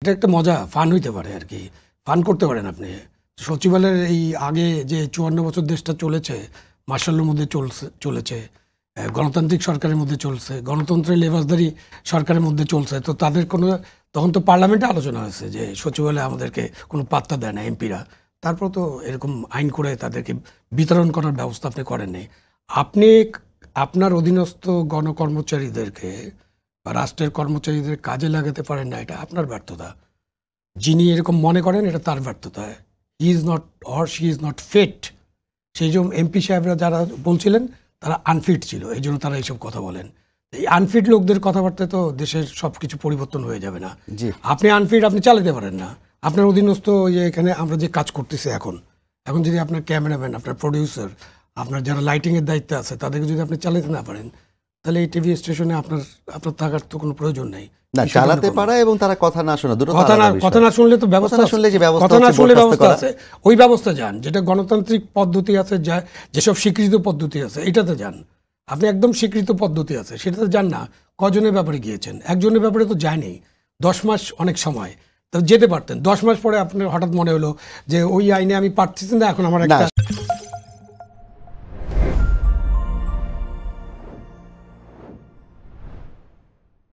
এটা একটা মজা ফান হইতে পারে আর কি, ফান করতে পারেন আপনি। সচিবালয়ের এই আগে যে 54 বছর দেশটা চলেছে, মার্শালের মধ্যে চলেছে, গণতান্ত্রিক সরকারের মধ্যে চলছে, গণতন্ত্রের লেবাসদারি সরকারের মধ্যে চলছে, তো তাদের কোনো তখন তো পার্লামেন্টে আলোচনা হয়েছে যে সচিবালয় আমাদেরকে কোনো পাত্তা দেয় না এমপিরা, তারপর তো এরকম আইন করে তাদেরকে বিতরণ করার ব্যবস্থা আপনি করেননি। আপনি আপনার অধীনস্থ গণকর্মচারীদেরকে বা রাষ্ট্রের কর্মচারীদের কাজে লাগাতে পারেন না, এটা আপনার ব্যর্থতা। যিনি এরকম মনে করেন এটা তার ব্যর্থতা। He is not or she is not fit. সেই জন্য এমপি সাহেবরা যারা বলছিলেন তারা আনফিট ছিল, এই জন্য তারা এইসব কথা বলেন। এই আনফিট লোকদের কথাবার্তায় তো দেশের সব কিছু পরিবর্তন হয়ে যাবে না। আপনি আনফিট, আপনি চালাতে পারেন না। আপনার অধীনস্থ যে এখানে আমরা যে কাজ করতেছি এখন যদি আপনার ক্যামেরাম্যান, আপনার প্রডিউসার, আপনার যারা লাইটিংয়ের দায়িত্বে আছে তাদেরকে যদি আপনি চালাতে না পারেন, তাহলে এই টিভি স্টেশনে আপনার থাকার তো কোনো প্রয়োজন নেই। না, চালাতে পারা এবং তারা কথা না শোনা, দুটো কথা না শুনলে তো ব্যবস্থা, কথা না শুনলে ব্যবস্থা আছে, ওই ব্যবস্থা যান যেটা গণতান্ত্রিক পদ্ধতি আছে, যেসব স্বীকৃত পদ্ধতি আছে এটাতে যান। আপনি একদম স্বীকৃত পদ্ধতি আছে সেটাতে যান না। কজনের ব্যাপারে গিয়েছেন? একজনের ব্যাপারে তো যায়নি। 10 মাস অনেক সময় তো যেতে পারতেন। 10 মাস পরে আপনার হঠাৎ মনে হলো যে ওই আইনে আমি পারতেছি না, এখন আমার একটা